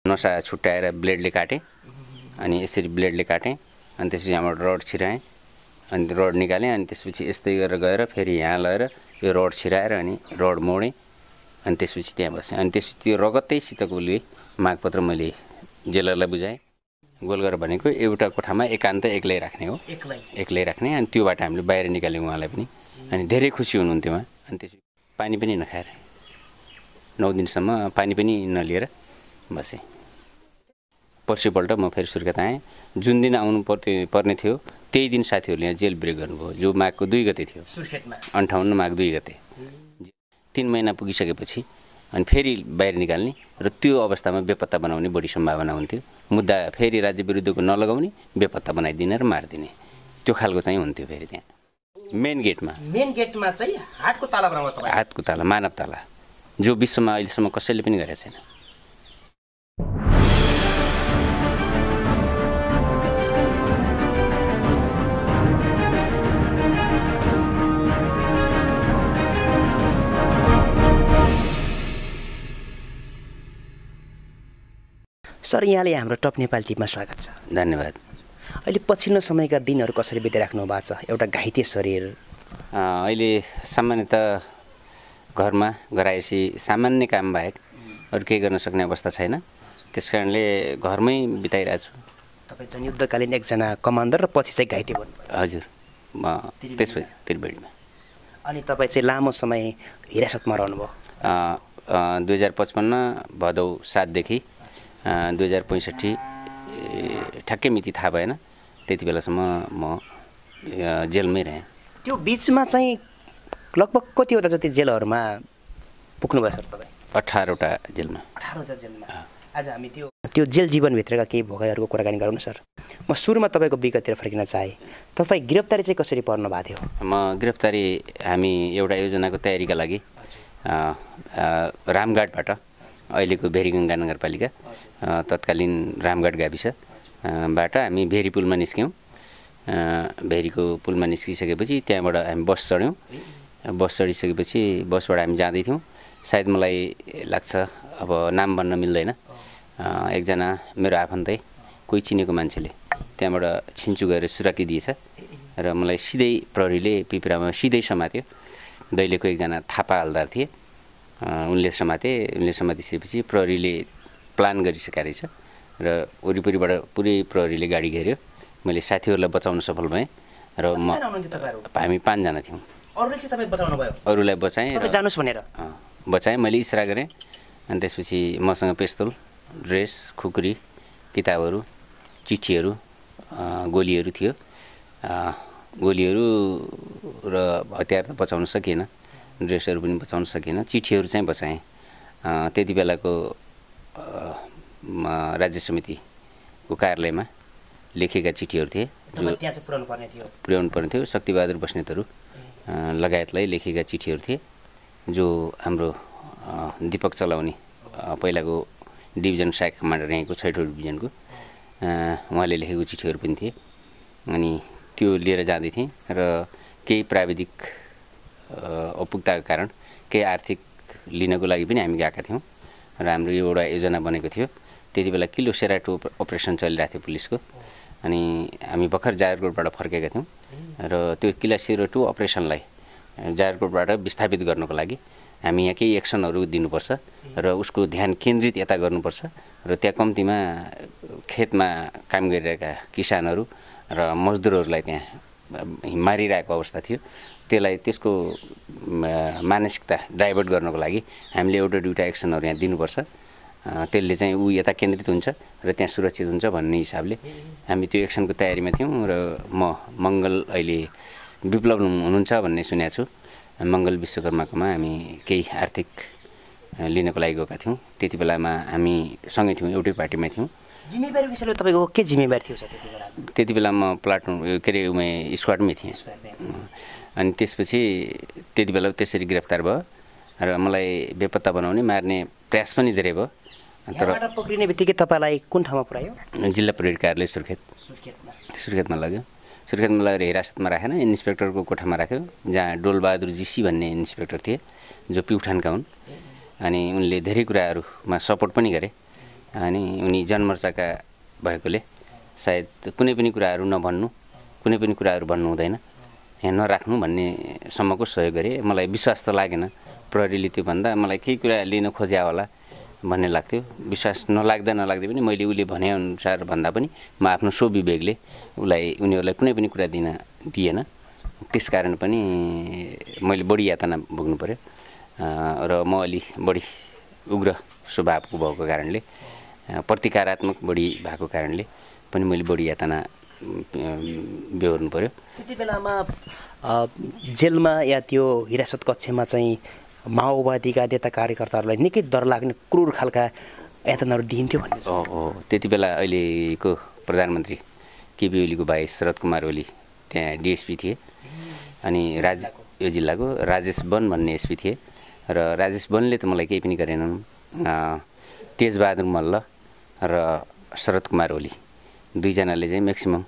नसा छुट्याएर ब्लेडले काटेँ अनि यसरी ब्लेडले काटेँ अनि त्यसपछि यहाँबाट रड छिराएँ अनि रड निकालेँ अनि त्यसपछि यस्तै गरेर गएर फेरि यहाँ लगेर यो रड छिराएर अनि रड मोडेँ अनि त्यसपछि त्यहाँ बसेँ अनि त्यसपछि त्यो रगतैसितको लिए मागपत्र मैले जेलरलाई बुझाएँ। गोलघर भनेको एउटा कोठामा एकान्त एक्लै राख्ने हो, एक्लै राख्ने अनि त्योबाट हामीले बाहिर निकाल्यौँ उहाँलाई पनि अनि धेरै खुसी हुनुहुन्थ्यो उहाँ। अनि त्यसपछि पानी पनि नखाएर 9 दिनसम्म पानी पनि नलिएर बसेँ। पर्सिपल्ट म फेरि सुर्खेत आएँ। जुन दिन आउनु पर्ने थियो त्यही दिन साथीहरूले यहाँ जेल ब्रेक गर्नुभयो, जो माघको 2 गते थियो, सुर्खेतमा 58 माघ 2 गते। 3 महिना पुगिसकेपछि अनि फेरि बाहिर निकाल्ने र त्यो अवस्थामा बेपत्ता बनाउने बढी सम्भावना हुन्थ्यो। मुद्दा फेरि राज्य विरुद्धको नलगाउने, बेपत्ता बनाइदिने र मारिदिने, त्यो खालको चाहिँ हुन्थ्यो। फेरि त्यहाँ मेन गेटमा चाहिँ हातको ताला बनाउनु तपाईँ? हातको ताला, मानव ताला, जो विश्वमा अहिलेसम्म कसैले पनि गरेको छैन। सर, यहाँले हाम्रो टप नेपाल टिममा स्वागत छ। धन्यवाद। अहिले पछिल्लो समयका दिनहरू कसरी बिताइराख्नु भएको छ? एउटा घाइते शरीर अहिले सामान्यतः घरमा गराएपछि सामान्य काम बाहेक अरू केही गर्न सक्ने अवस्था छैन, त्यस कारणले घरमै बिताइरहेको छु। तपाईँ जनयुद्धकालीन एकजना कमान्डर र पछि चाहिँ घाइते भन्नुभयो? हजुर, म त्यसपछि त्रिवेणीमा। अनि तपाईँ चाहिँ लामो समय हिरासतमा रहनुभयो? 2055 भदौ 7 देखि 2065 ठ्याक्कै मिति थाहा भएन, त्यति बेलासम्म म जेलमै रहेँ। त्यो बिचमा चाहिँ लगभग कतिवटा जति जेलहरूमा पुग्नुभयो सर तपाईँ? 18वटा जेलमा। 18वटा जेलमा। आज हामी त्यो जेल जीवनभित्रका केही भोगाइहरूको कुराकानी गरौँ न सर। म सुरुमा तपाईँको विगततिर फर्किन चाहेँ। तपाईँ गिरफ्तारी चाहिँ कसरी पर्नु भएको थियो? म गिरफ्तारी हामी एउटा योजनाको तयारीका लागि रामघाटबाट, अहिलेको भेरीगङ्गा नगरपालिका तत्कालीन रामघाट गाविसबाट हामी भेरी पुलमा निस्क्यौँ। भेरीको पुलमा निस्किसकेपछि त्यहाँबाट हामी बस चढ्यौँ। बस चढिसकेपछि बसबाट हामी जाँदैथ्यौँ। सायद मलाई लाग्छ, अब नाम भन्न मिल्दैन, एकजना मेरो आफन्तै कोही चिनेको मान्छेले त्यहाँबाट छिन्चु गएर सुराकी दिएछ र मलाई सिधै प्रहरीले पिपरामा सिधै समात्यो। दैलेको एकजना थापा हलदार थिए, उनले समातिसकेपछि प्रहरीले प्लान गरिसकेको रहेछ र वरिपरिबाट पुरै प्रहरीले गाडी घेर्यो। मैले साथीहरूलाई बचाउन सफल भएँ र हामी 5 जना थियौँ। अरूलाई बचाएँ, जानुस् भनेर बचाएँ, मैले इसारा गरेँ। अनि त्यसपछि मसँग पिस्तोल, ड्रेस, खुकुरी, किताबहरू, चिठीहरू, गोलीहरू थियो। गोलीहरू र हतियार त बचाउन सकिएन, ड्रेसहरू पनि बचाउन सकिएन, चिठीहरू चाहिँ बचाएँ। त्यति बेलाको राज्य समितिको कार्यालयमा लेखेका चिठीहरू थिए, जो पुर्याउनु पर्ने थियो। शक्तिबहादुर बस्नेतहरू लगायतलाई लेखेका चिठीहरू थिए, जो हाम्रो दीपक चलाउने पहिलाको डिभिजन सहायक कमान्डर यहाँको 6औं डिभिजनको उहाँले लेखेको चिठीहरू पनि थिए। अनि त्यो लिएर जाँदै थिएँ र केही प्राविधिक अपुगताको कारण केही आर्थिक लिनको लागि पनि हामी गएका थियौँ र हाम्रो एउटा योजना बनेको थियो। त्यति बेला किलो सेराटो अपरेसन चलिरहेको थियो पुलिसको। अनि हामी भर्खर जायरकोटबाट फर्केका थियौँ र त्यो किला सेराटो अपरेसनलाई जायरकोटबाट विस्थापित गर्नको लागि हामी यहाँ केही एक्सनहरू दिनुपर्छ र उसको ध्यान केन्द्रित यता गर्नुपर्छ र त्यहाँ कम्तीमा खेतमा काम गरिरहेका किसानहरू र मजदुरहरूलाई त्यहाँ मारिरहेको अवस्था थियो। त्यसको मानसिकता डाइभर्ट गर्नको लागि हामीले एउटा दुईवटा एक्सनहरू यहाँ दिनुपर्छ, त्यसले चाहिँ ऊ यता केन्द्रित हुन्छ र त्यहाँ सुरक्षित हुन्छ भन्ने हिसाबले हामी त्यो एक्सनको तयारीमा थियौँ। र म मङ्गल अहिले विप्लव हुनुहुन्छ भन्ने सुनेको छु। मङ्गल विश्वकर्माकोमा हामी केही आर्थिक लिनको लागि गएका थियौँ। त्यति बेलामा हामी सँगै थियौँ, एउटै पार्टीमा थियौँ। जिम्मेवारी विषयमा तपाईँको के जिम्मेवारी थियो सर त्यति बेला? त्यति बेला म प्लाटुन के अरे स्क्वाडमै थिएँ। अनि त्यसपछि त्यति बेला त्यसरी गिरफ्तार भयो र मलाई बेपत्ता बनाउने, मार्ने प्रयास पनि धेरै भयो। तर पक्रिने बित्तिकै तपाईँलाई कुन ठाउँमा पुर्यायो? जिल्ला प्रहरी कार्यालय सुर्खेतमा लग्यो। सुर्खेतमा लगेर हिरासतमा राखेन, इन्सपेक्टरको कोठामा राख्यो, जहाँ डोलबहादुर जीसी भन्ने इन्सपेक्टर थिए, जो प्युठानका हुन्। अनि उनले धेरै कुराहरूमा सपोर्ट पनि गरे। अनि उनी जनमोर्चाका भएकोले सायद कुनै पनि कुराहरू नभन्नु, कुनै पनि कुराहरू भन्नु हुँदैन, यहाँ नराख्नु भन्ने सम्मको सहयोग गरे। मलाई विश्वास त लागेन, प्रहरीले त्यो भन्दा मलाई केही कुरा लिन खोज्या होला भन्ने लाग्थ्यो। विश्वास नलाग्दा पनि मैले उसले भनेअनुसार भन्दा पनि म आफ्नो स्वविवेकले उनीहरूलाई कुनै पनि कुरा दिन दिएन। त्यसकारण पनि मैले बढी यातना भोग्नु पर्यो र म अलि बढी उग्र स्वभावको भएको कारणले, प्रतिकारात्मक बढी भएको कारणले पनि मैले बढी यातना बेहोर्नु पर्यो। त्यति बेलामा जेलमा या त्यो हिरासत कक्षमा चाहिँ माओवादीका नेता कार्यकर्ताहरूलाई निकै डर लाग्ने क्रूर खालका यातनाहरू दिइन्थ्यो भन्ने छ। त्यति बेला अहिलेको प्रधानमन्त्री केपी ओलीको भाइ शरद कुमार ओली त्यहाँ डिएसपी थिए अनि यो जिल्लाको राजेश वन भन्ने एसपी थिए र राजेश वनले त मलाई केही पनि गरेनन्। तेजबहादुर मल्ल र शरद कुमार ओली दुईजनाले चाहिँ म्याक्सिमम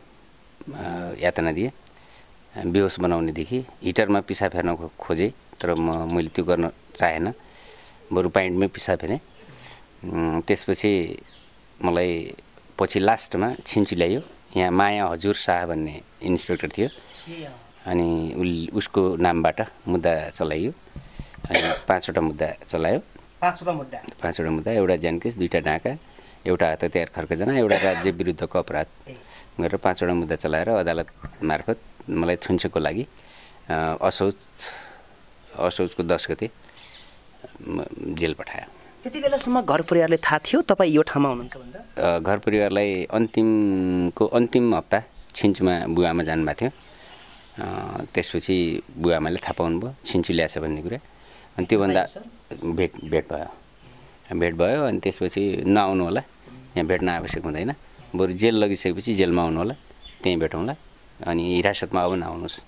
यातना दिए। बेहोस बनाउनेदेखि हिटरमा पिसाब फेर्न खोजे, तर मैले त्यो गर्न चाहेन, बरु पाइन्टमै पिसाब फेरेँ। त्यसपछि मलाई पछि लास्टमा छिन्चु ल्यायो। यहाँ माया हजुर शाह भन्ने इन्सपेक्टर थियो अनि उसको नामबाट मुद्दा चलाइयो अनि 5वटा मुद्दा चलायो। 5वटा मुद्दा, एउटा ज्यानकेस, 2टा ढाका, एउटा हत्यार खर्कजना, एउटा राज्य विरुद्धको अपराध गरेर 5वटा मुद्दा चलाएर अदालत मार्फत मलाई थुन्सेको लागि असोजको 10 गते जेल पठायो। त्यति बेलासम्म घर परिवारले थाहा थियो तपाईँ यो ठाउँमा हुनुहुन्छ भनेर? घर परिवारलाई अन्तिम हप्ता छिन्चुमा बुवाआमा जानुभएको थियो। त्यसपछि बुवाआमाले थाहा पाउनुभयो छिन्चु ल्याएछ भन्ने कुरा। अनि त्योभन्दा भेट भयो अनि त्यसपछि नआउनु होला, यहाँ भेट्न आवश्यक हुँदैन, बरु जेल लगिसकेपछि जेलमा आउनु होला, त्यहीँ भेटौँला, अनि हिरासतमा अब नआउनुहोस्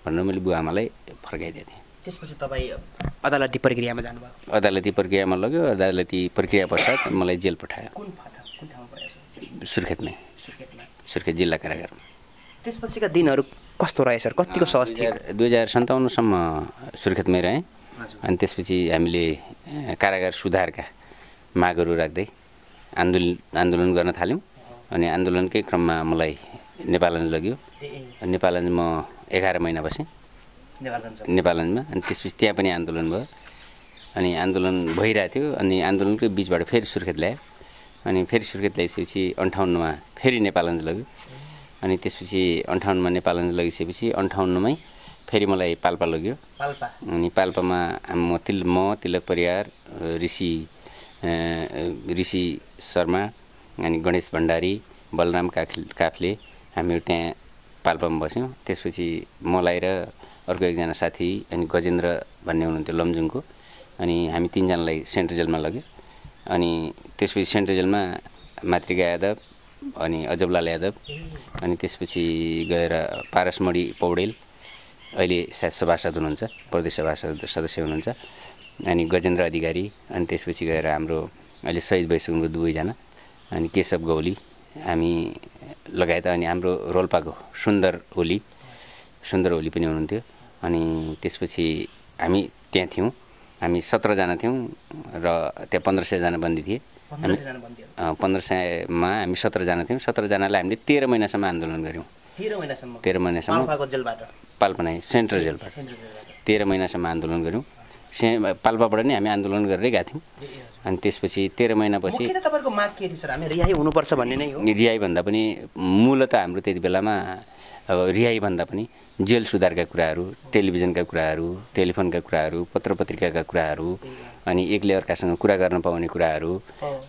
भनेर मैले बुवाआमालाई फर्काइदिएको थिएँ। त्यसपछि तपाईँ अदालती प्रक्रियामा जानुभयो? अदालती प्रक्रियामा लग्यो। अदालती प्रक्रिया पश्चात मलाई जेल पठायो। कुन ठाउँमा भयो? सुर्खेतमै, सुर्खेत जिल्ला कारागारमा। त्यसपछिका दिनहरू कस्तो रहे सर? कतिको सहज थियो? 2057सम्म सुर्खेतमै रहेँ। अनि त्यसपछि हामीले कारागार सुधारका मागहरू राख्दै आन्दोलन गर्न थाल्यौँ। अनि आन्दोलनकै क्रममा मलाई नेपालगञ्ज लग्यो। नेपालगञ्ज म 11 महिना बसेँ नेपालगञ्जमा। अनि त्यसपछि त्यहाँ पनि आन्दोलन भयो। अनि आन्दोलन भइरहेको थियो। अनि आन्दोलनकै बिचबाट फेरि सुर्खेत ल्यायो। अनि फेरि सुर्खेत ल्याइसकेपछि 58मा फेरि नेपालगञ्ज लग्यो। अनि त्यसपछि 58मा नेपालगञ्ज लगिसकेपछि 58मै फेरि मलाई पाल्पा लग्यो। अनि पाल्पामा म तिलक परियार, ऋषि शर्मा, अनि गणेश भण्डारी, बलराम काफ्ले हामीहरू त्यहाँ पाल्पामा बस्यौँ। त्यसपछि मलाई र अर्को एकजना साथी अनि गजेन्द्र भन्ने हुनुहुन्थ्यो लमजुङको, अनि हामी 3जनालाई सेन्ट्रल जेलमा लग्यो। अनि त्यसपछि सेन्ट्रल जेलमा मातृका यादव अनि अजबलाल यादव, अनि त्यसपछि गएर पारसमणि पौडेल अहिले सायद सभासद हुनुहुन्छ, प्रदेश सभासद सदस्य हुनुहुन्छ, अनि गजेन्द्र अधिकारी, अनि त्यसपछि गएर हाम्रो अहिले शहीद भइसक्नु 2जना, अनि केशव गौली हामी लगायत, अनि हाम्रो रोल्पाको सुन्दर ओली पनि हुनुहुन्थ्यो। अनि त्यसपछि हामी त्यहाँ थियौँ। हामी 17जना थियौँ र त्यहाँ 1500जना बन्दी थिए। 1500मा हामी 17जना थियौँ। 17जनालाई हामीले 13 महिनासम्म आन्दोलन गऱ्यौँ। 13 महिनासम्म पाल्पा नै सेन्ट्रल जेलबाट 13 महिनासम्म आन्दोलन गऱ्यौँ। पाल्पाबाट नै हामी आन्दोलन गरेरै गएको थियौँ। अनि त्यसपछि 13 महिनापछि तपाईँको माग के थियो सर? हामी रिहाई हुनुपर्छ भन्ने नै हो? रिहाई भन्दा पनि मूलतः हाम्रो त्यति बेलामा अब रिहाई भन्दा पनि जेल सुधारका कुराहरू, टेलिभिजनका कुराहरू, टेलिफोनका कुराहरू, पत्रपत्रिकाका कुराहरू, अनि एकले अर्कासँग कुरा गर्न पाउने कुराहरू,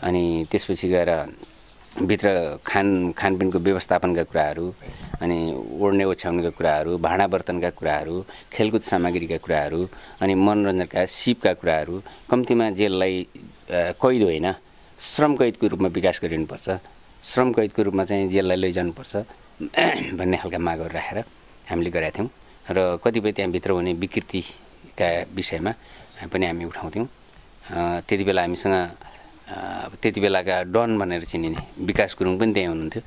अनि त्यसपछि गएर भित्र खानपिनको व्यवस्थापनका कुराहरू, अनि ओढ्ने ओछ्याउनेका कुराहरू, भाँडा बर्तनका कुराहरू, खेलकुद सामग्रीका कुराहरू, अनि मनोरञ्जनका सिपका कुराहरू, कम्तीमा जेललाई कैद होइन श्रम कैदको रूपमा विकास गरिनुपर्छ, श्रम कैदको रूपमा चाहिँ जेललाई लैजानुपर्छ भन्ने खालका मागहरू राखेर हामीले गरेका थियौँ। र कतिपय त्यहाँभित्र हुने विकृतिका विषयमा पनि हामी उठाउँथ्यौँ। त्यति बेला हामीसँग त्यति बेलाका डन भनेर चिनिने विकास गुरुङ पनि त्यहीँ हुनुहुन्थ्यो।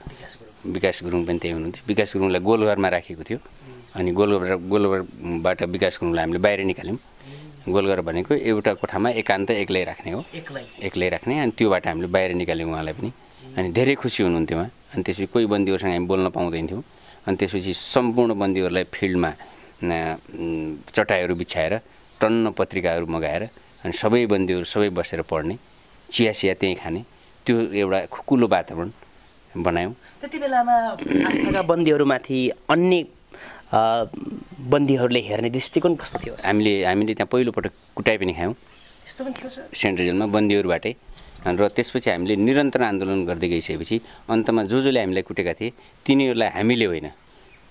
विकास गुरुङलाई गोलघरमा राखेको थियो। अनि गोलघरबाट विकास गुरुङलाई हामीले बाहिर निकाल्यौँ। गोलघर भनेको एउटा कोठामा एकान्त एक्लै राख्ने हो, एक्लै राख्ने। अनि त्योबाट हामीले बाहिर निकाल्यौँ उहाँलाई पनि। अनि धेरै खुसी हुनुहुन्थ्यो उहाँ। अनि त्यसपछि कोही बन्दीहरूसँग हामी बोल्न पाउँदैन थियौँ। अनि त्यसपछि सम्पूर्ण बन्दीहरूलाई फिल्डमा चटाइहरू बिछाएर टन्न पत्रिकाहरू मगाएर अनि सबै बन्दीहरू सबै बसेर पढ्ने, चिया त्यहीँ खाने, त्यो एउटा खुकुलो वातावरण बनायौँ। त्यति बेलामा आस्थाका बन्दीहरूमाथि अन्य बन्दीहरूले हेर्ने दृष्टिकोण कस्तो थियो? हामीले त्यहाँ पहिलोपटक कुटाइ पनि खायौँ सेन्ट्रल जेलमा बन्दीहरूबाटै। र त्यसपछि हामीले निरन्तर आन्दोलन गर्दै गइसकेपछि अन्तमा जसले हामीलाई कुटेका थिए तिनीहरूलाई हामीले होइन,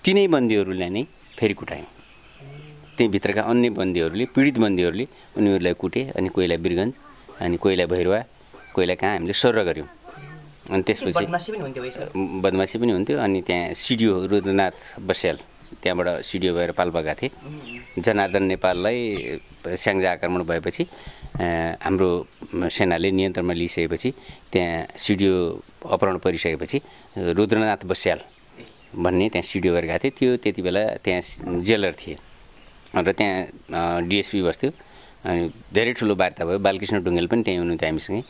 तिनै बन्दीहरूलाई नै फेरि कुटायौँ। त्यहीँभित्रका अन्य बन्दीहरूले, पीडित बन्दीहरूले उनीहरूलाई कुटे। अनि कोहीलाई वीरगञ्ज, अनि कोहीलाई भैरवा, कोहीलाई कहाँ हामीले सर्र गऱ्यौँ। अनि त्यसपछि बदमासी पनि हुन्थ्यो। अनि त्यहाँ सिडिओ रुद्रनाथ बस्याल त्यहाँबाट सिडिओ भएर पाल्पा गएको थिए। जनार्दन नेपाललाई स्याङ्जा आक्रमण भएपछि हाम्रो सेनाले नियन्त्रणमा लिइसकेपछि त्यहाँ सिडिओ अपहरण परिसकेपछि रुद्रनाथ बस्याल भन्ने त्यहाँ सिडिओ भएर गएको थियो। त्यो त्यति बेला त्यहाँ जेलर थिए र त्यहाँ डिएसपी बस्थ्यो। अनि धेरै ठुलो वार्ता भयो। बालकृष्ण ढुङ्गेल पनि त्यहीँ हुनुहुन्थ्यो हामीसँगै।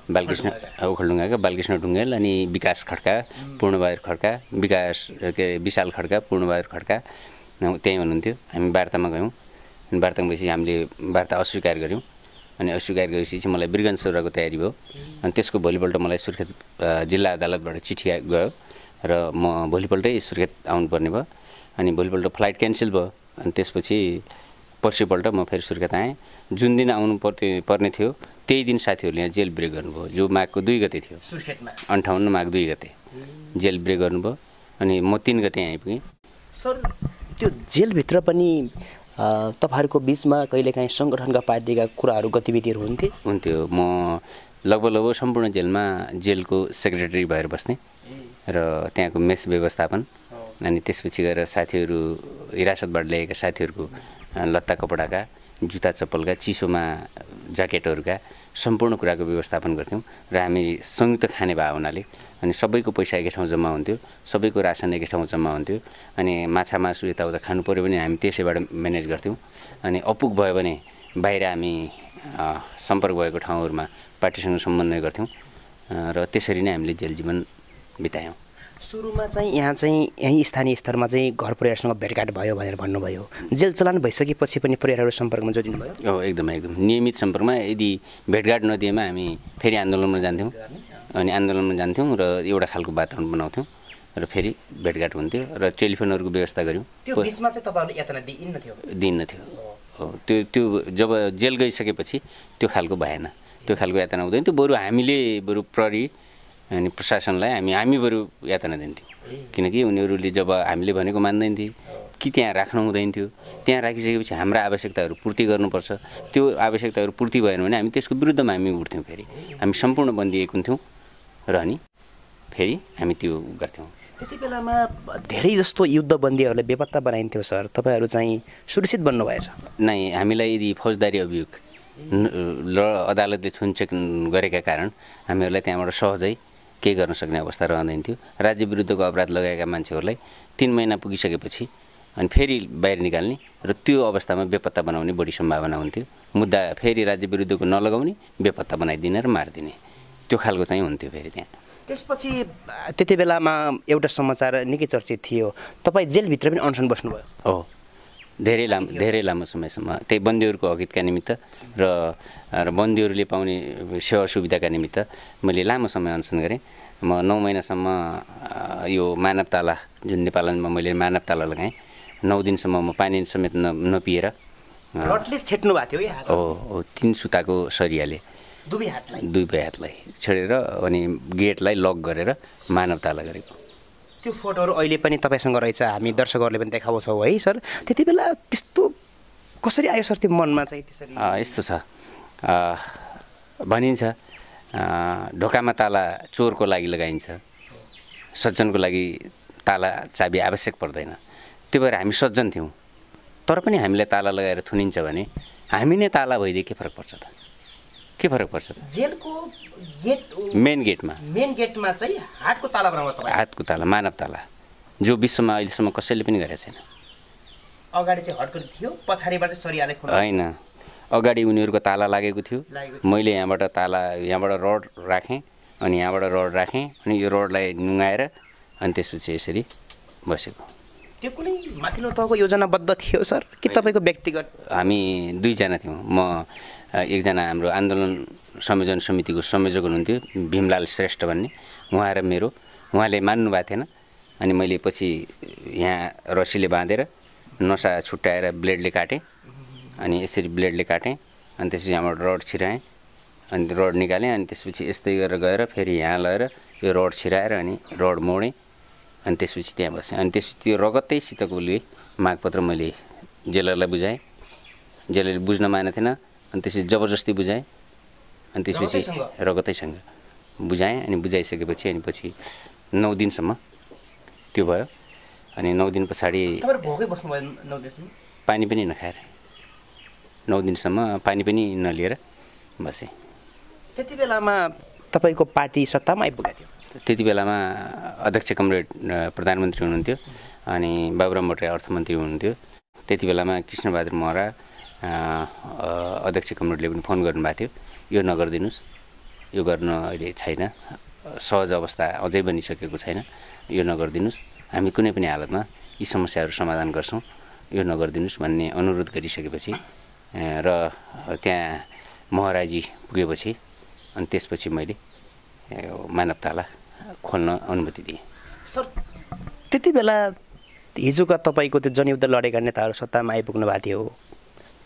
बालकृष्ण ओखलढुङ्गाका बालकृष्ण ढुङ्गेल, अनि विकास खड्का, पूर्णबहादुर खड्का, विशाल खड्का, पूर्णबहादुर खड्का त्यहीँ हुनुहुन्थ्यो। हामी वार्तामा गयौँ। अनि वार्तामा गएपछि हामीले वार्ता अस्वीकार गऱ्यौँ। अनि अस्वीकार गरेपछि मलाई वीरगञ्ज सौराको तयारी भयो। अनि त्यसको भोलिपल्ट मलाई सुर्खेत जिल्ला अदालतबाट चिठी गयो र म भोलिपल्टै सुर्खेत आउनुपर्ने भयो। अनि भोलिपल्ट फ्लाइट क्यान्सल भयो। अनि त्यसपछि पर्सिपल्ट म फेरि सुर्खेत आएँ। जुन दिन आउनु पर्ने थियो त्यही दिन साथीहरूले यहाँ जेल ब्रेक गर्नुभयो, जो माघको 2 गते थियो। सुर्खेतमा 58 माघ 2 गते जेल ब्रेक गर्नुभयो। अनि म 3 गते आइपुगेँ। सर, त्यो जेलभित्र पनि तपाईँहरूको बिचमा कहिलेकाहीँ सङ्गठनका पार्टीका कुराहरू गतिविधिहरू हुन्थ्यो। म लगभग सम्पूर्ण जेलको सेक्रेटरी भएर बस्ने र त्यहाँको मेस व्यवस्थापन। अनि त्यसपछि गएर साथीहरू हिरासतबाट ल्याएका साथीहरूको लत्ता कपडाका, जुत्ता चप्पलका, चिसोमा ज्याकेटहरूका सम्पूर्ण कुराको व्यवस्थापन गर्थ्यौँ। र हामी संयुक्त खाने भए हुनाले अनि सबैको पैसा एकै ठाउँ जम्मा हुन्थ्यो, सबैको रासन एकै ठाउँ जम्मा हुन्थ्यो। अनि माछा मासु यताउता खानु पऱ्यो भने हामी त्यसैबाट म्यानेज गर्थ्यौँ। अनि अपुग भयो भने बाहिर हामी सम्पर्क भएको ठाउँहरूमा पार्टीसँग समन्वय गर्थ्यौँ। र त्यसरी नै हामीले जेल जीवन बितायौँ। सुरुमा चाहिँ यहीँ स्थानीय स्तरमा चाहिँ घर परिवारसँग भेटघाट भयो भनेर भन्नुभयो। जेल चलान भइसकेपछि पनि परिवारहरू सम्पर्कमा जोडिनु भयो? एकदम नियमित सम्पर्कमा। यदि भेटघाट नदिएमा हामी फेरि आन्दोलनमा जान्थ्यौँ। अनि आन्दोलनमा जान्थ्यौँ र एउटा खालको वातावरण बनाउँथ्यौँ र फेरि भेटघाट हुन्थ्यो र टेलिफोनहरूको व्यवस्था गऱ्यौँ। त्यो बिचमा चाहिँ तपाईँहरूले यातना दिन्न थियो। त्यो जब जेल गइसकेपछि त्यो खालको भएन, त्यो खालको यातना हुँदैन थियो। बरु प्रहरी अनि प्रशासनलाई हामी बरु यातना दिन्थ्यौँ। किनकि उनीहरूले जब हामीले भनेको मान्दैन थिए कि त्यहाँ राख्नु हुँदैन थियो। त्यहाँ राखिसकेपछि हाम्रा आवश्यकताहरू पूर्ति गर्नुपर्छ। त्यो आवश्यकताहरू पूर्ति भएन भने हामी त्यसको विरुद्धमा हामी उठ्थ्यौँ। फेरि हामी सम्पूर्ण बन्दी एक हुन्थ्यौँ र अनि फेरि हामी त्यो गर्थ्यौँ। त्यति बेलामा धेरै जस्तो युद्धबन्दीहरूलाई बेपत्ता बनाइन्थ्यो। सर, तपाईँहरू चाहिँ सुरक्षित बन्नुभएछ? नै, हामीलाई यदि फौजदारी अभियोग अदालतले छुनचेक गरेका कारण हामीहरूलाई त्यहाँबाट सहजै केही गर्न सक्ने अवस्था रहँदैन थियो। राज्य विरुद्धको अपराध लगाएका मान्छेहरूलाई 3 महिना पुगिसकेपछि अनि फेरि बाहिर निकाल्ने र त्यो अवस्थामा बेपत्ता बनाउने बढी सम्भावना हुन्थ्यो। मुद्दा फेरि राज्य विरुद्धको नलगाउने, बेपत्ता बनाइदिने र मारिदिने, त्यो खालको चाहिँ हुन्थ्यो फेरि त्यहाँ। त्यसपछि त्यति बेलामा एउटा समाचार निकै चर्चित थियो, तपाईँ जेलभित्र पनि अनसन बस्नुभयो? हो, धेरै लामो समयसम्म त्यही बन्दीहरूको हकितका निमित्त र बन्दीहरूले पाउने सेवा सुविधाका निमित्त मैले लामो समय अनसन गरेँ। म 9 महिनासम्म यो मानव ताला, जुन नेपालमा मैले मानव ताला लगाएँ, 9 दिनसम्म म पानी समेत नपिएर रडले छेड्नु भएको थियो? हो, 3 सुताको सरियाले दुई हातलाई छेडेर अनि गेटलाई लक गरेर मानव ताला गरेको। त्यो फोटोहरू अहिले पनि तपाईँसँग रहेछ, हामी दर्शकहरूले पनि देखाउँछौँ है सर। त्यति बेला त्यस्तो कसरी आयो सर त्यो मनमा चाहिँ त्यसरी? यस्तो छ, भनिन्छ ढोकामा ताला चोरको लागि लगाइन्छ, सज्जनको लागि ताला चाबी आवश्यक पर्दैन। त्यो भएर हामी सज्जन थियौँ, तर पनि हामीलाई ताला लगाएर थुनिन्छ भने हामी नै ताला भइदिए के फरक पर्छ त? के फरक पर्छ त? जेलको गेट, मेन गेटमा चाहिँ हातको ताला बनाउनु तपाईँ? हातको ताला, मानव ताला, जो विश्वमा अहिलेसम्म कसैले पनि गरेको छैन। अगाडि चाहिँ हटकरी थियो, पछाडिबाट चाहिँ सरियाले खुल्यो? होइन, अगाडि उनीहरूको ताला लागेको थियो। मैले यहाँबाट रड राखेँ अनि यहाँबाट रड राखेँ अनि यो रडलाई नुङ्गाएर अनि त्यसपछि यसरी बसेको। त्यो कुनै माथिल्लो तहको योजनाबद्ध थियो सर कि तपाईँको व्यक्तिगत? हामी दुईजना थियौँ। म एकजना हाम्रो आन्दोलन संयोजन समितिको संयोजक हुनुहुन्थ्यो भीमलाल श्रेष्ठ भन्ने, उहाँले मान्नु भएको थिएन। अनि मैले पछि यहाँ रस्सीले बाँधेर नसा छुट्याएर ब्लेडले काटेँ अनि यसरी ब्लेडले काटेँ अनि त्यसपछि यहाँबाट रड छिराएँ अनि रड निकालेँ अनि त्यसपछि यस्तै गरेर गएर फेरि यहाँ लगेर यो रड छिराएर अनि रड मोडेँ अनि त्यसपछि त्यहाँ बसेँ। अनि त्यसपछि त्यो रगतैसितको मागपत्र मैले जेलरलाई बुझाएँ। जेलरले बुझ्न मानेको थिएन अनि त्यसपछि जबरजस्ती बुझाएँ अनि त्यसपछि रगतैसँग बुझाएँ अनि बुझाइसकेपछि अनि पछि 9 दिनसम्म त्यो भयो। अनि 9 दिन पछाडि पानी पनि नखाएर 9 दिनसम्म पानी पनि नलिएर बसेँ। त्यति बेलामा तपाईँको पार्टी सत्तामा आइपुगेको थियो? त्यति बेलामा अध्यक्ष कमरेड प्रधानमन्त्री हुनुहुन्थ्यो अनि बाबुराम भट्टराई अर्थमन्त्री हुनुहुन्थ्यो। त्यति बेलामा कृष्णबहादुर महरा अध्यक्ष कमरेडले पनि फोन गर्नुभएको थियो, यो नगरिदिनुहोस्, यो गर्न अहिले छैन, सहज अवस्था अझै बनिसकेको छैन, यो नगरिदिनुहोस्, हामी कुनै पनि हालतमा यी समस्याहरू समाधान गर्छौँ, यो नगरिदिनुहोस् भन्ने अनुरोध गरिसकेपछि र त्यहाँ महराजी पुगेपछि अनि त्यसपछि मैले मानवतालाई खोल्न अनुमति दिएँ। सर त्यति बेला हिजोका तपाईँको त्यो जनयुद्ध लडेका नेताहरू सत्तामा आइपुग्नु भएको थियो,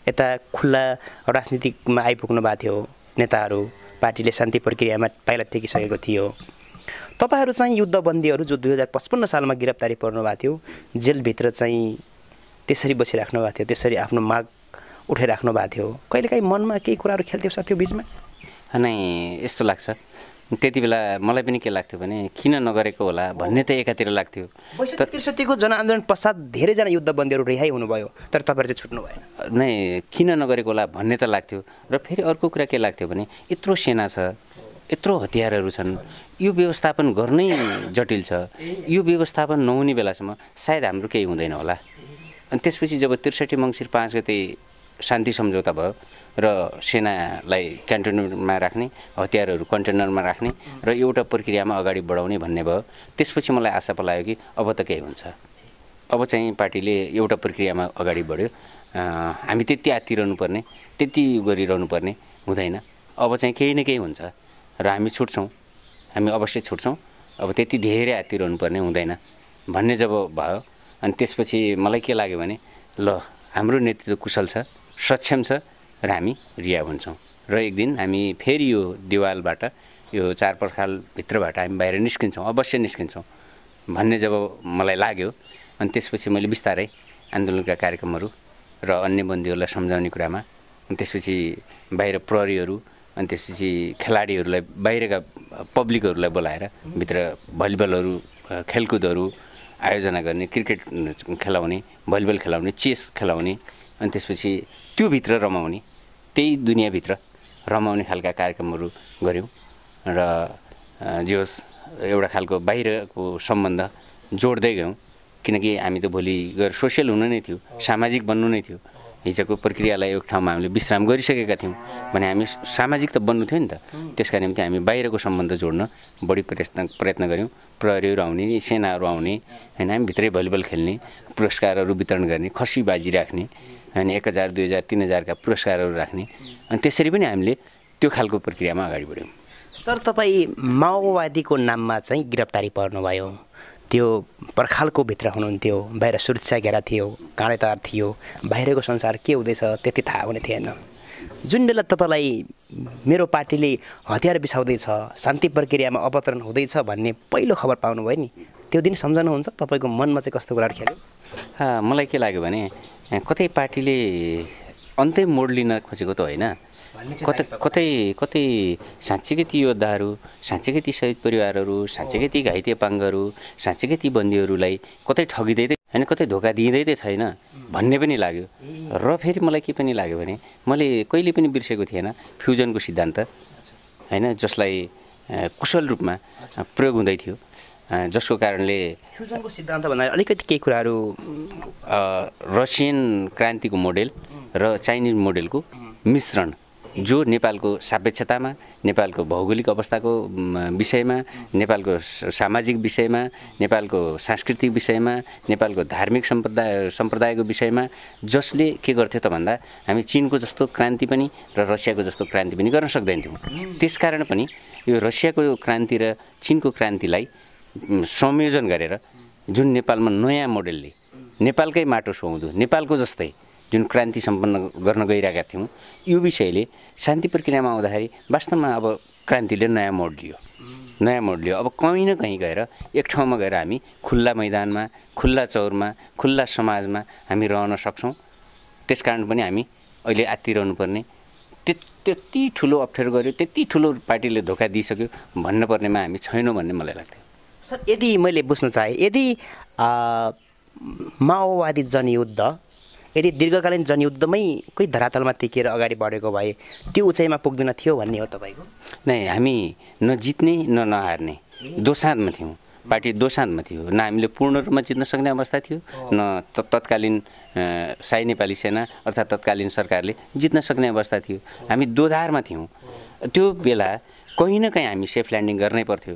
यता खुल्ला राजनीतिकमा आइपुग्नु भएको थियो नेताहरू, पार्टीले शान्ति प्रक्रियामा पाइला टेकिसकेको थियो। तपाईँहरू चाहिँ युद्धबन्दीहरू जो 2055 सालमा गिरफ्तारी पर्नु भएको थियो, जेलभित्र चाहिँ त्यसरी बसिराख्नु भएको थियो, त्यसरी आफ्नो माग उठाइराख्नु भएको थियो, कहिलेकाहीँ मनमा केही कुराहरू खेल्थ्यो सर त्यो बिचमा? नै यस्तो लाग्छ, त्यति बेला मलाई पनि के लाग्थ्यो भने किन नगरेको होला भन्ने त एकातिर लाग्थ्यो। 63को जनआन्दोलन पश्चात धेरैजना युद्धबन्दीहरू रिहाई हुनुभयो तर तपाईँहरू चाहिँ छुट्नु भएन। नै किन नगरेको होला भन्ने त लाग्थ्यो र फेरि अर्को कुरा के लाग्थ्यो भने यत्रो सेना छ, यत्रो हतियारहरू छन्, यो व्यवस्थापन गर्नै जटिल छ, यो व्यवस्थापन नहुने बेलासम्म सायद हाम्रो केही हुँदैन होला। अनि त्यसपछि जब 63 मङ्सिर 5 गते शान्ति सम्झौता भयो र सेनालाई क्यान्टोनमेन्टमा राख्ने, हतियारहरू कन्टेनरमा राख्ने र एउटा प्रक्रियामा अगाडि बढाउने भन्ने भयो, त्यसपछि मलाई आशा पलायो कि अब त केही हुन्छ, अब चाहिँ पार्टीले एउटा प्रक्रियामा अगाडि बढ्यो, हामी त्यति आत्तिरहनु पर्ने, त्यति गरिरहनु पर्ने हुँदैन, अब चाहिँ केही न केही हुन्छ र हामी छुट्छौँ, हामी अवश्य छुट्छौँ, अब त्यति धेरै आत्तिरहनु पर्ने हुँदैन भन्ने जब भयो अनि त्यसपछि मलाई के लाग्यो भने ल हाम्रो नेतृत्व कुशल छ, सक्षम छ र हामी रिहा हुन्छौँ र एक दिन हामी फेरि यो दिवालबाट, यो चारपर्खालभित्रबाट हामी बाहिर निस्किन्छौँ, अवश्य निस्किन्छौँ भन्ने जब मलाई लाग्यो अनि त्यसपछि मैले बिस्तारै आन्दोलनका कार्यक्रमहरू र अन्य बन्दीहरूलाई सम्झाउने कुरामा अनि त्यसपछि बाहिर प्रहरीहरू अनि त्यसपछि खेलाडीहरूलाई, बाहिरका पब्लिकहरूलाई बोलाएर भित्र भलिबलहरू, खेलकुदहरू आयोजना गर्ने, क्रिकेट खेलाउने, भलिबल खेलाउने, चेस खेलाउने अनि त्यसपछि त्योभित्र रमाउने, त्यही दुनियाँभित्र रमाउने खालका कार्यक्रमहरू गऱ्यौँ र जे होस् एउटा खालको बाहिरको सम्बन्ध जोड्दै गयौँ किनकि हामी त भोलि गएर सोसियल हुनु नै थियो, सामाजिक बन्नु नै थियो। हिजोको प्रक्रियालाई एक ठाउँमा हामीले विश्राम गरिसकेका थियौँ भने हामी सामाजिक त बन्नु थियो नि त, त्यसका निम्ति हामी बाहिरको सम्बन्ध जोड्न बढी प्रयत्न गऱ्यौँ। प्रहरीहरू आउने, सेनाहरू आउने होइन, हामी भित्रै भलिबल खेल्ने, पुरस्कारहरू वितरण गर्ने, खसी बाजी राख्ने अनि 1000, 2000, 3000 का पुरस्कारहरू राख्ने अनि त्यसरी पनि हामीले त्यो खालको प्रक्रियामा अगाडि बढ्यौँ। सर तपाईँ माओवादीको नाममा चाहिँ गिरफ्तारी पर्नुभयो, त्यो पर्खालको भित्र हुनुहुन्थ्यो, बाहिर सुरक्षा घेरा थियो, काँडेतार थियो, बाहिरको संसार के हुँदैछ त्यति थाहा हुने थिएन। जुन बेला तपाईँलाई मेरो पार्टीले हतियार बिसाउँदैछ, शान्ति प्रक्रियामा अवतरण हुँदैछ भन्ने पहिलो खबर पाउनुभयो नि, त्यो दिन सम्झनुहुन्छ तपाईँको मनमा चाहिँ कस्तो कुराहरू खेल्यो? मलाई के लाग्यो भने कतै पार्टीले अन्तै मोड लिन खोजेको त होइन, कतै साँच्चीकै ती योद्धाहरू, साँच्चीकै ती शहीद परिवारहरू, साँच्चीकै ती घाइते अपाङ्गहरू, साँच्चीकै ती बन्दीहरूलाई कतै ठगिँदै होइन, कतै धोका दिँदै त छैन भन्ने पनि लाग्यो। र फेरि मलाई के पनि लाग्यो भने मैले कहिले पनि बिर्सेको थिएन फ्युजनको सिद्धान्त होइन, जसलाई कुशल रूपमा प्रयोग हुँदै थियो, जसको कारणले फ्युजनको सिद्धान्त भन्दा अलिकति केही कुराहरू रसियन क्रान्तिको मोडेल र चाइनिज मोडेलको मिश्रण जो नेपालको सापेक्षतामा, नेपालको भौगोलिक अवस्थाको विषयमा, नेपालको सामाजिक विषयमा, नेपालको सांस्कृतिक विषयमा, नेपालको धार्मिक सम्प्रदायको विषयमा जसले के गर्थ्यो त भन्दा हामी चीनको जस्तो क्रान्ति पनि र रसियाको जस्तो क्रान्ति पनि गर्न सक्दैनथ्यौँ। त्यसकारण पनि यो रसियाको क्रान्ति र चीनको क्रान्तिलाई संयोजन गरेर जुन नेपालमा नयाँ मोडेलले नेपालकै माटो सुहाउँदो नेपालको जस्तै जुन क्रान्ति सम्पन्न गर्न गइरहेका थियौँ, यो विषयले शान्ति प्रक्रियामा आउँदाखेरि वास्तवमा अब क्रान्तिले नयाँ मोड लियो। अब कहीँ न कहीँ गएर एक ठाउँमा गएर हामी खुल्ला मैदानमा, खुल्ला चौरमा, खुल्ला समाजमा हामी रहन सक्छौँ। त्यसकारण पनि हामी अहिले आत्तिरहनु पर्ने, त्यति ठुलो अप्ठ्यारो गर्यो, त्यति ठुलो पार्टीले धोका दिइसक्यो भन्नुपर्नेमा हामी छैनौँ भन्ने मलाई लाग्थ्यो। सर, यदि मैले बुझ्न चाहेँ, यदि माओवादी जनयुद्ध यदि दीर्घकालीन जनयुद्धमै कोही धरातलमा टिकेर अगाडि बढेको भए त्यो उचाइमा पुग्दैन थियो भन्ने हो तपाईँको? नै, हामी नजित्ने न नहार्ने दोसाँधमा थियौँ। पार्टी दोसाँधमा थियो। न हामीले पूर्ण रूपमा जित्न सक्ने अवस्था थियो, न तत्कालीन शाही नेपाली सेना अर्थात् तत्कालीन सरकारले जित्न सक्ने अवस्था थियो। हामी दोधारमा थियौँ। त्यो बेला कहीँ न कहीँ हामी सेफ ल्यान्डिङ गर्नै पर्थ्यो।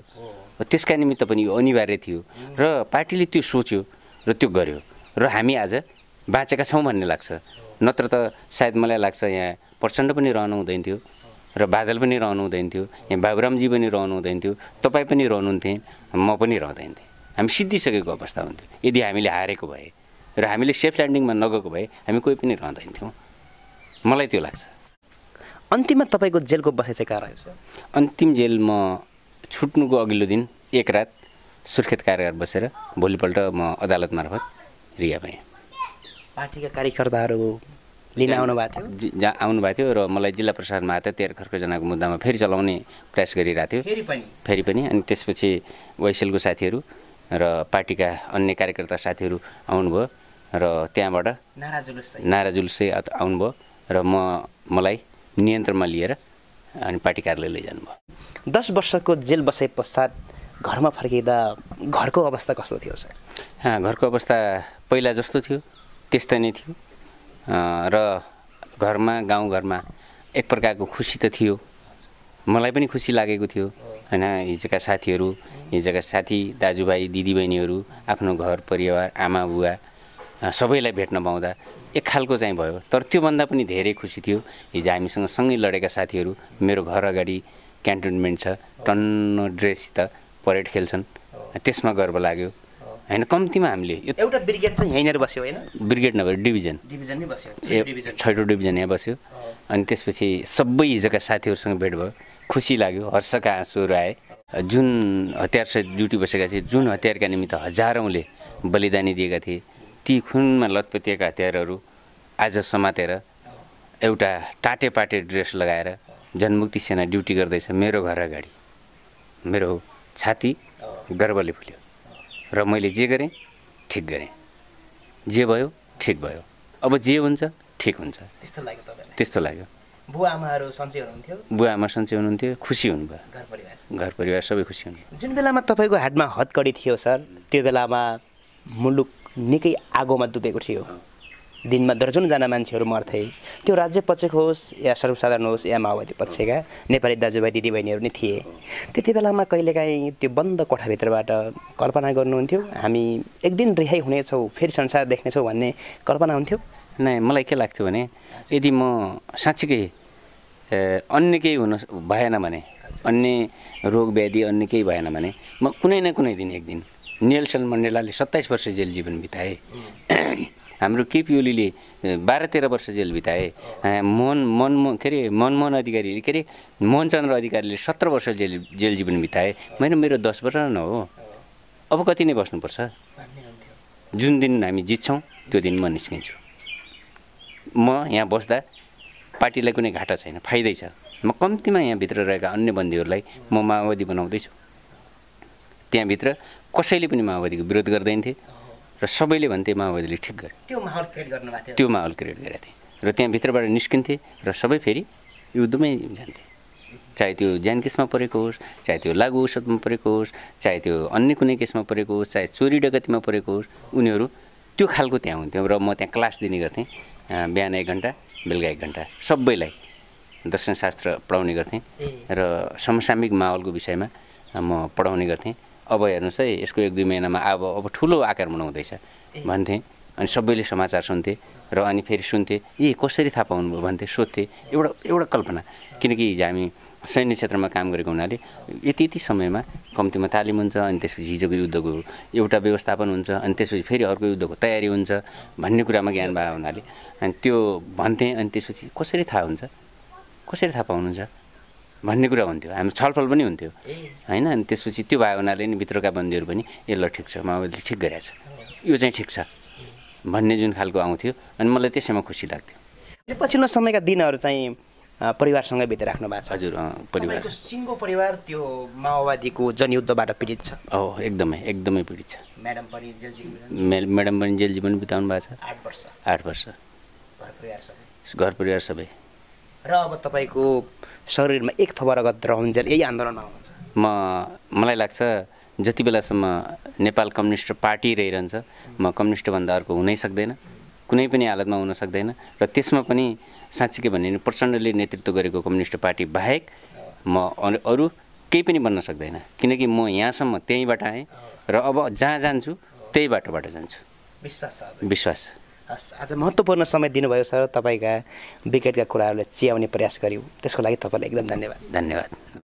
त्यसका निमित्त पनि यो अनिवार्य थियो र पार्टीले त्यो सोच्यो र त्यो गर्यो र हामी आज बाँचेका छौँ भन्ने लाग्छ। नत्र त सायद मलाई लाग्छ यहाँ प्रचण्ड पनि रहनु हुँदैन थियो र बादल पनि रहनु हुँदैन थियो, यहाँ बाबुरामजी पनि रहनु हुँदैन थियो, तपाईँ पनि रहनुहुन्थेँ, म पनि रहँदैन थिएँ। हामी सिद्धिसकेको अवस्था हुन्थ्यो यदि हामीले हारेको भए र हामीले सेफ ल्यान्डिङमा नगएको भए हामी कोही पनि रहँदैन थियौँ। मलाई त्यो लाग्छ। अन्तिममा तपाईँको जेलको बसाइ चाहिँ कहाँ रह्यो सर? अन्तिम जेल म छुट्नुको अघिल्लो दिन एक रात सुर्खेत कारागार बसेर भोलिपल्ट म अदालत मार्फत रिहा भएँ। पार्टीका कार्यकर्ताहरू लिन आउनुभएको थियो? आउनुभएको थियो र मलाई जिल्ला प्रशासनमा आएर 13 खर्कजनाको मुद्दामा फेरि चलाउने प्रयास गरिरहेको थियो फेरि पनि। अनि त्यसपछि वैसेलको साथीहरू र पार्टीका अन्य कार्यकर्ता साथीहरू आउनुभयो र त्यहाँबाट नारा जुलुसै आउनुभयो र मलाई नियन्त्रणमा लिएर अनि पार्टी कार्यालय लैजानुभयो। 10 वर्षको जेल बसाइ पश्चात घरमा फर्किँदा घरको अवस्था कस्तो थियो सर? घरको अवस्था पहिला जस्तो थियो त्यस्तै नै थियो र घरमा गाउँघरमा एक प्रकारको खुसी त थियो। मलाई पनि खुसी लागेको थियो हैन। हिजोका साथीहरू, हिजोका साथी दाजुभाइ दिदीबहिनीहरू, आफ्नो घर परिवार आमा बुवा सबैलाई भेट्न पाउँदा एक खालको चाहिँ भयो। तर त्योभन्दा पनि धेरै खुसी थियो हिजो हामीसँग सँगै लडेका साथीहरू मेरो घर अगाडि क्यान्टोनमेन्ट छ, टन्न ड्रेससित परेड खेल्छन्, त्यसमा गर्व लाग्यो हैन। कम्तीमा हामीले एउटा ब्रिगेड चाहिँ यहीँनिर बस्यो हैन? ब्रिगेड नभएर डिभिजन नै बस्यो, 6औं डिभिजन यहाँ बस्यो। अनि त्यसपछि सबै हिजोका साथीहरूसँग भेट भयो, खुसी लाग्यो, हर्षका आँसुहरू आए। जुन हतियारसहित ड्युटी बसेका थिए, जुन हतियारका निमित्त हजारौँले बलिदानी दिएका थिए, ती खुनमा लतपतिएका हतियारहरू आज समातेर एउटा टाटेपाटे ड्रेस लगाएर जनमुक्ति सेना ड्युटी गर्दैछ मेरो घर अगाडि। मेरो छाती गर्वले फुल्यो र मैले जे गरेँ ठिक गरेँ, जे भयो ठिक भयो, अब जे हुन्छ ठिक हुन्छ त्यस्तो लाग्यो। बुवा आमाहरू सन्चै हुनुहुन्थ्यो? बुवा आमा सन्चै हुनुहुन्थ्यो, खुसी हुनुभयो, घर परिवार सबै खुसी हुनुभयो। जुन बेलामा तपाईँको हातमा हतकडी थियो सर, त्यो बेलामा मुलुक निकै आगोमा डुबेको थियो। दिनमा दर्जनजना मान्छेहरू मर्थे। त्यो राज्य पक्षको होस् या सर्वसाधारण होस् या माओवादी पक्षका नेपाली दाजुभाइ दिदीबहिनीहरू नै थिए। त्यति बेलामा कहिलेकाहीँ त्यो बन्द कोठाभित्रबाट कल्पना गर्नुहुन्थ्यो हामी एक दिन रिहाई हुनेछौँ, फेरि संसार देख्नेछौँ भन्ने कल्पना हुन्थ्यो? नै, मलाई के लाग्थ्यो भने यदि म साँच्चीकै अन्य केही हुन भएन भने, अन्य रोग व्याधि अन्य केही भएन भने म कुनै न कुनै दिन एक दिन नेल्सन मण्डेलाले 27 वर्ष जेल जीवन बिताए, हाम्रो केपी ओलीले 12-13 वर्ष जेल बिताए, मनमोहन अधिकारीले मोहनचन्द्र अधिकारीले 17 वर्ष जेल जीवन बिताए। मेरो 10 वर्ष न हो, अब कति नै बस्नुपर्छ? जुन दिन हामी जित्छौँ त्यो दिन म निस्किन्छु। म यहाँ बस्दा पार्टीलाई कुनै घाटा छैन, फाइदै छ। म कम्तीमा यहाँभित्र रहेका अन्य बन्दीहरूलाई म माओवादी बनाउँदैछु। त्यहाँभित्र कसैले पनि माओवादीको विरोध गर्दैन थिए र सबैले भन्थे माओवादीले ठिक गर्यो। त्यो माहौल क्रिएट गर्नुभएको थियो? त्यो माहौल क्रिएट गरेका थिए र त्यहाँभित्रबाट निस्किन्थे र सबै फेरि युद्धमै जान्थे। चाहे त्यो ज्यान केसमा परेको होस्, चाहे त्यो लागु औषधमा परेको होस्, चाहे त्यो अन्य कुनै केसमा परेको होस्, चाहे चोरी डकैतीमा परेको होस्, उनीहरू त्यो खालको त्यहाँ हुन्थ्यो र म त्यहाँ क्लास दिने गर्थेँ बिहान 1 घन्टा बेलुका 1 घन्टा सबैलाई दर्शनशास्त्र पढाउने गर्थेँ र समसामयिक माहौलको विषयमा म पढाउने गर्थेँ। अब हेर्नुहोस् है, यसको 1-2 महिनामा अब ठुलो आकार बनाउँदैछ भन्थेँ। अनि सबैले समाचार सुन्थे र अनि फेरि सुन्थे, कसरी थाहा पाउनुभयो भन्थे, सोध्थे। एउटा कल्पना, किनकि हामी सैन्य क्षेत्रमा काम गरेको हुनाले यति समयमा कम्तीमा तालिम हुन्छ, अनि त्यसपछि हिजोको युद्धको एउटा व्यवस्थापन हुन्छ, अनि त्यसपछि फेरि अर्को युद्धको तयारी हुन्छ भन्ने कुरामा ज्ञान भएको हुनाले अनि त्यो भन्थेँ। अनि त्यसपछि कसरी थाहा हुन्छ, कसरी थाहा पाउनुहुन्छ भन्ने कुरा हुन्थ्यो। हामी छलफल पनि हुन्थ्यो होइन। अनि त्यसपछि त्यो भयो हुनाले नि भित्रका बन्दीहरू पनि ल ठिक छ, माओवादीले ठिक गरेछ, यो चाहिँ ठिक छ भन्ने जुन खालको आउँथ्यो, अनि मलाई त्यसैमा खुसी लाग्थ्यो। पछिल्लो समयका दिनहरू चाहिँ परिवारसँगै बिताइराख्नु भएको छ। हजुर, परिवार। सिङ्गो परिवार त्यो माओवादीको जनयुद्धबाट पीडित छ। एकदमै पीडित छ। म्याडम पनि जेल जीवन बिताउनु भएको छ। 8 वर्ष। घर परिवार सबै। र अब तपाईँको शरीरमा एक थोपा रगत रहुन्जेल यही आन्दोलनमा आउनुहुन्छ? मलाई लाग्छ जति बेलासम्म नेपाल कम्युनिस्ट पार्टी रहिरहन्छ, म कम्युनिस्टभन्दा अर्को हुनै सक्दैन, कुनै पनि हालतमा हुन सक्दैन। र त्यसमा पनि साँच्चीकै भन्ने प्रचण्डले नेतृत्व गरेको कम्युनिस्ट पार्टी बाहेक म अरू केही पनि बन्न सक्दैन, किनकि म यहाँसम्म त्यहीँबाट आएँ र अब जहाँ जान्छु त्यही बाटोबाट जान्छु। विश्वास। हस्, आज महत्त्वपूर्ण समय दिनुभयो सर। तपाईँका विकेटका कुराहरूलाई चियाउने प्रयास गऱ्यौँ, त्यसको लागि तपाईँलाई एकदम धन्यवाद।